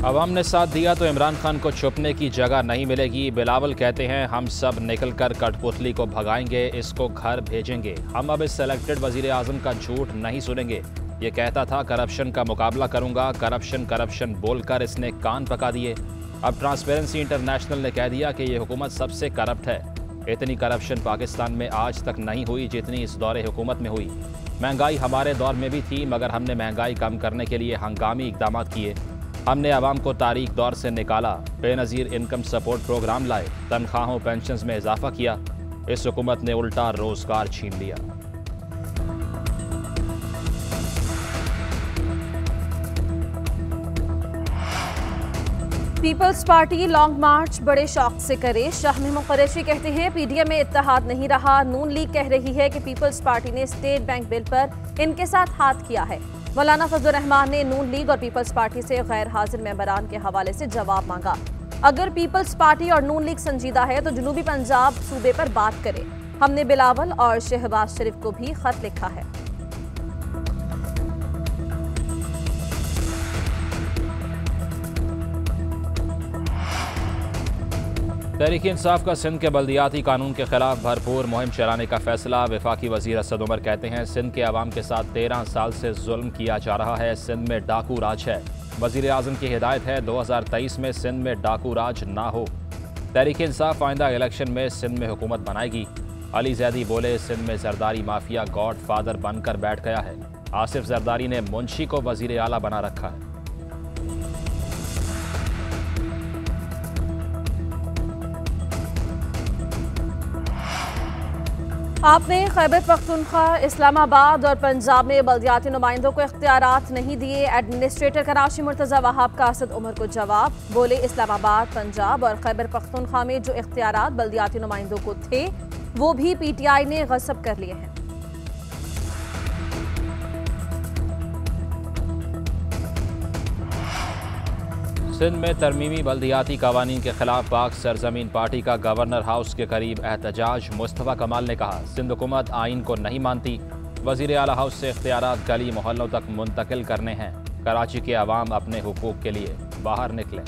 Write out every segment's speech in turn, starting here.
अवाम ने साथ दिया तो इमरान खान को छुपने की जगह नहीं मिलेगी। बिलावल कहते हैं हम सब निकलकर कठपुतली को भगाएंगे, इसको घर भेजेंगे। हम अब इस सेलेक्टेड वजीर आजम का झूठ नहीं सुनेंगे। ये कहता था करप्शन का मुकाबला करूंगा, करप्शन करप्शन बोलकर इसने कान पका दिए। अब ट्रांसपेरेंसी इंटरनेशनल ने कह दिया कि ये हुकूमत सबसे करप्ट है। इतनी करप्शन पाकिस्तान में आज तक नहीं हुई जितनी इस दौरे हुकूमत में हुई। महंगाई हमारे दौर में भी थी, मगर हमने महंगाई कम करने के लिए हंगामी इकदाम किए। हमने आवाम को तारीख दौर से निकाला, बेनज़ीर इनकम सपोर्ट प्रोग्राम लाए, तनख्वाहों पेंशन्स में इजाफा किया। इस हुकूमत ने उल्टा रोजगार छीन लिया। पीपल्स पार्टी लॉन्ग मार्च बड़े शौक से करे। शाह महमूद कुरैशी कहते हैं पीडीएम में इत्तेहाद नहीं रहा। नून लीग कह रही है कि पीपल्स पार्टी ने स्टेट बैंक बिल पर इनके साथ हाथ किया है। मौलाना फजलुर रहमान ने नून लीग और पीपल्स पार्टी से गैर हाजिर मेंबरान के हवाले से जवाब मांगा। अगर पीपल्स पार्टी और नून लीग संजीदा है तो जनूबी पंजाब सूबे पर बात करे। हमने बिलावल और शहबाज शरीफ को भी खत लिखा है। तहरीक इंसाफ का सिंध के बल्दियाती कानून के खिलाफ भरपूर मुहिम चलाने का फैसला। वफाकी वजीर असद उमर कहते हैं सिंध के अवाम के साथ 13 साल से जुल्म किया जा रहा है। सिंध में डाकू राज है। वजीर आजम की हिदायत है 2023 में सिंध में डाकू राज ना हो। तहरीक इंसाफ आइंदा इलेक्शन में सिंध में हुकूमत बनाएगी। अली जैदी बोले सिंध में जरदारी माफिया गॉड फादर बनकर बैठ गया है। आसिफ जरदारी ने मुंशी को वजीर आला बना रखा है। आपने खैबर पख्तूनख्वा, इस्लामाबाद और पंजाब में बल्दियाती नुमाइंदों को इख्तियारात नहीं दिए। एडमिनिस्ट्रेटर कराची मुर्तज़ा वहाब का असद उमर को जवाब। बोले इस्लामाबाद, पंजाब और खैबर पख्तूनख्वा में जो इख्तियारात बल्दियाती नुमाइंदों को थे वो भी पीटीआई ने गस्ब कर लिए हैं। सिंध में तरमीमी बल्दियाती कवानीन के खिलाफ पाक सरजमीन पार्टी का गवर्नर हाउस के करीब एहतजाज। मुस्तफा कमाल ने कहा सिंध हुकूमत आइन को नहीं मानती। वजीर आला हाउस से इख्तियारात गली मोहल्लों तक मुंतकिल करने हैं। कराची के अवाम अपने हुकूक के लिए बाहर निकलें।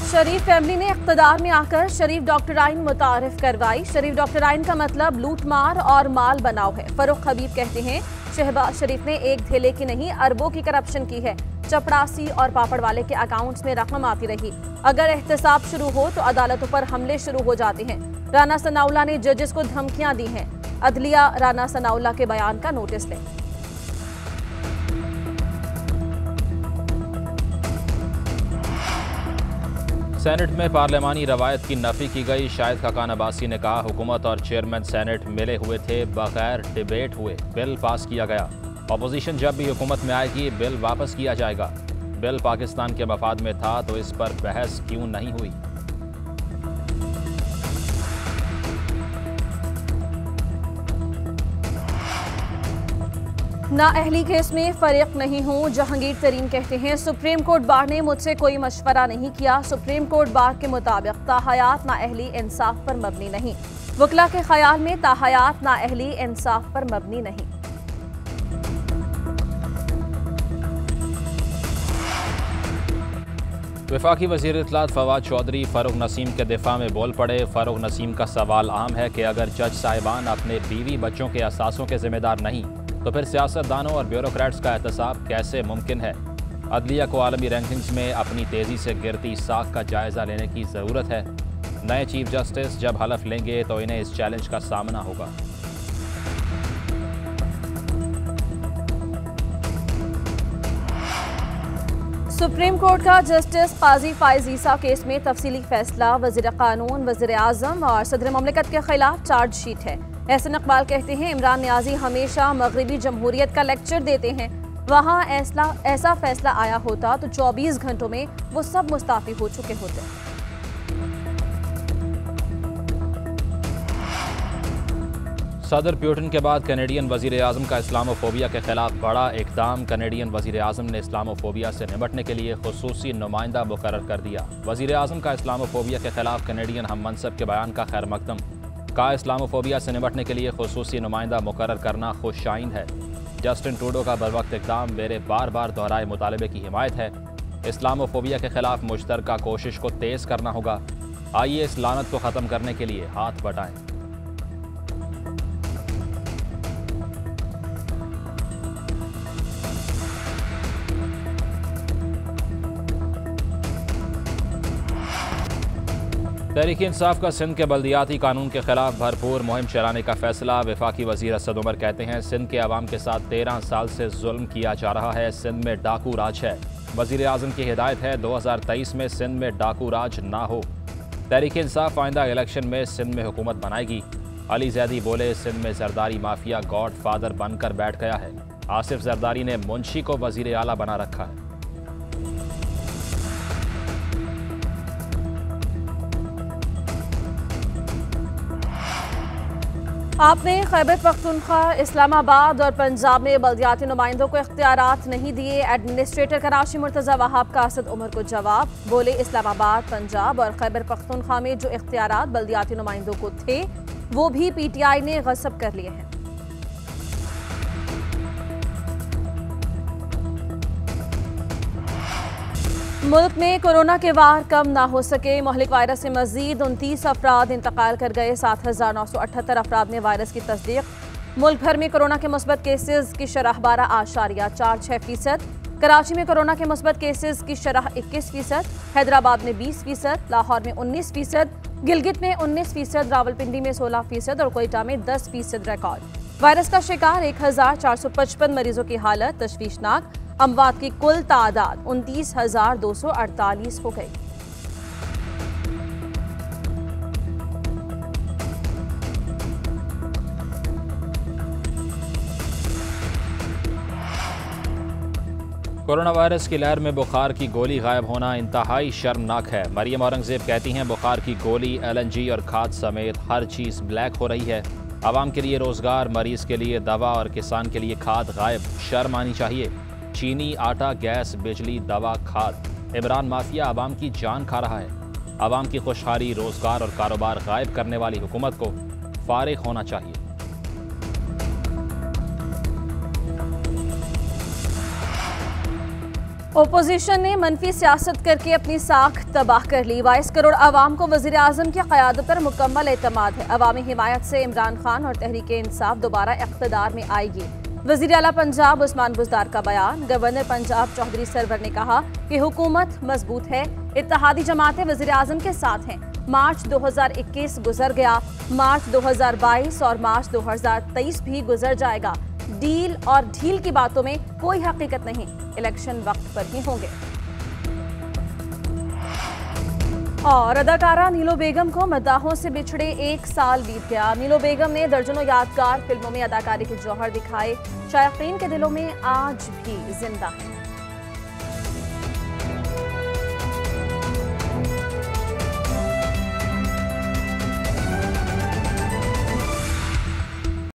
शरीफ फैमिली ने इख्तिदार में आकर शरीफ डॉक्टराइन मुतारिफ करवाई। शरीफ डॉक्टराइन का मतलब लूट मार और माल बनाओ है। फरूख हबीब कहते हैं शहबाज शरीफ ने एक धेले की नहीं अरबों की करप्शन की है। चपड़ासी और पापड़ वाले के अकाउंट्स में रकम आती रही। अगर एहतसाब शुरू हो तो अदालतों पर हमले शुरू हो जाते हैं। राना सनाउल्लाह ने जजेस को धमकियां दी हैं। अदलिया राना सनाउल्लाह के बयान का नोटिस लें। सेनेट में पार्लियामानी रवायत की नफी की गई। शाहिद खाकान अब्बासी ने कहा हुकूमत और चेयरमैन सेनेट मिले हुए थे, बगैर डिबेट हुए बिल पास किया गया। अपोजिशन जब भी हुकूमत में आएगी बिल वापस किया जाएगा। बिल पाकिस्तान के मफाद में था तो इस पर बहस क्यों नहीं हुई। नाअहली केस में फरीक नहीं हूँ। जहांगीर तरीन कहते हैं सुप्रीम कोर्ट बार ने मुझसे कोई मशवरा नहीं किया। सुप्रीम कोर्ट बार के मुताबिक ताहयात नाअहली इंसाफ पर मबनी नहीं। वकला के ख्याल में ताहयात नाअहली इंसाफ पर मबनी नहीं। वफाकी वज़ीर इत्तलात फवाद चौधरी फ़ारूक नसीम के दिफा में बोल पड़े। फ़ारूक नसीम का सवाल आम है कि अगर जज साहिबान अपने बीवी बच्चों के असासों के जिम्मेदार नहीं तो फिर सियासतदानों और ब्यूरोक्रेट्स का एहतसाब कैसे मुमकिन है। अदलिया को आलमी रैंकिंग्स में अपनी तेज़ी से गिरती साख का जायज़ा लेने की ज़रूरत है। नए चीफ जस्टिस जब हलफ लेंगे तो इन्हें इस चैलेंज का सामना होगा। सुप्रीम कोर्ट का जस्टिस काजी फाइज ईसा केस में तफसीली फैसला। वज़ीर कानून, वज़ीर आज़म और सदर मुमलिकत के खिलाफ चार्जशीट है। एहसन इकबाल कहते हैं इमरान नियाजी हमेशा मगरबी जमहूरियत का लेक्चर देते हैं। वहाँ ऐसा फैसला आया होता तो 24 घंटों में वो सब मुस्ताफी हो चुके होते। सदर प्यूटन के बाद कैनेडियन वजीर आज़म का इस्लामोफोबिया के खिलाफ बड़ा इकदाम। कैनेडियन वजीर आज़म ने इस्लामोफोबिया से निपटने के लिए खुसूसी नुमाइंदा मुकर्रर कर दिया। वजीर आज़म का इस्लामोफोबिया के खिलाफ कैनेडियन हम मनसब के बयान का खैर मकदम। कहा इस्लामोफोबिया से निपटने के लिए खुसूसी नुमाइंदा मुकर्रर करना खुशाइन है। जस्टिन ट्रूडो का बरवक्त इक़दाम मेरे बार बार दोहराए मुतालबे की हिमायत है। इस्लामोफोबिया के खिलाफ मुश्तरका कोशिश को तेज़ करना होगा। आइए इस लानत को ख़त्म करने के लिए हाथ बटाएं। तहरीक इंसाफ का सिंध के बल्दियाती कानून के खिलाफ भरपूर मुहिम चलाने का फैसला। वफाकी वजीर असद उमर कहते हैं सिंध के अवाम के साथ 13 साल से जुल्म किया जा रहा है। सिंध में डाकू राज है। वजीर आज़म की हिदायत है 2023 में सिंध में डाकू राज ना हो। तहरीक इंसाफ आइंदा इलेक्शन में सिंध में हुकूमत बनाएगी। अली जैदी बोले सिंध में जरदारी माफिया गॉड फादर बनकर बैठ गया है। आसिफ जरदारी ने मुंशी को वजीर आला बना रखा है। आपने खैबर पख्तूनख्वा, इस्लामाबाद और पंजाब में बल्दियाती नुमाइंदों को इख्तियारात नहीं दिए। एडमिनिस्ट्रेटर कराची मुर्तज़ा वहाब का असद उमर को जवाब। बोले इस्लामाबाद, पंजाब और खैबर पख्तूनख्वा में जो इख्तियारात बल्दियाती नुमाइंदों को थे वो भी PTI ने गस्ब कर लिए हैं। मुल्क में कोरोना के वार कम ना हो सके। मोहलिक वायरस से मजीद 29 अफराद इंतकाल कर गए। 7,978 अफराद में वायरस की तस्दीक। मुल्क भर में कोरोना के मुस्बत केसेस की शरह 12.46%। कराची में कोरोना के मुस्बत केसेस की शरह 21%। हैदराबाद में 20%, लाहौर में 19%, गिलगित में 19%, रावलपिंडी में 16% और कोयटा में 10% रिकॉर्ड। वायरस का शिकार 1,455 मरीजों की हालत तशवीशनाक। अमवात की कुल तादाद 29,248 हो गई। कोरोना वायरस की लहर में बुखार की गोली गायब होना इंतहाई शर्मनाक है। मरियम औरंगजेब कहती हैं बुखार की गोली, LNG और खाद समेत हर चीज़ ब्लैक हो रही है। आवाम के लिए रोज़गार, मरीज के लिए दवा और किसान के लिए खाद गायब। शर्म आनी चाहिए। चीनी, आटा, गैस, बिजली, दवा, खाद। इमरान माफिया आवाम की जान खा रहा है। आवाम की खुशहाली, रोजगार और कारोबार गायब करने वाली हुकूमत को फारिग होना चाहिए। ओपोजिशन ने मनफी सियासत करके अपनी साख तबाह कर ली। 22 करोड़ आवाम को वजीर आजम की क़यादत पर मुकम्मल एतमाद है। अवामी हिमायत से इमरान खान और तहरीक इंसाफ दोबारा इक़्तिदार में आएगी। वज़ीर आला पंजाब उस्मान बुज़दार का बयान। गवर्नर पंजाब चौधरी सरवर ने कहा कि हुकूमत मजबूत है, इत्तेहादी जमातें वज़ीर आज़म के साथ हैं। मार्च 2021 गुजर गया, मार्च 2022 और मार्च 2023 भी गुजर जाएगा। डील और ढील की बातों में कोई हकीकत नहीं। इलेक्शन वक्त पर ही होंगे। और अदाकारा नीलो बेगम को मद्दाहों से बिछड़े 1 साल बीत गया। नीलो बेगम ने दर्जनों यादगार फिल्मों में अदाकारी के जौहर दिखाए। शायकीन के दिलों में आज भी जिंदा है।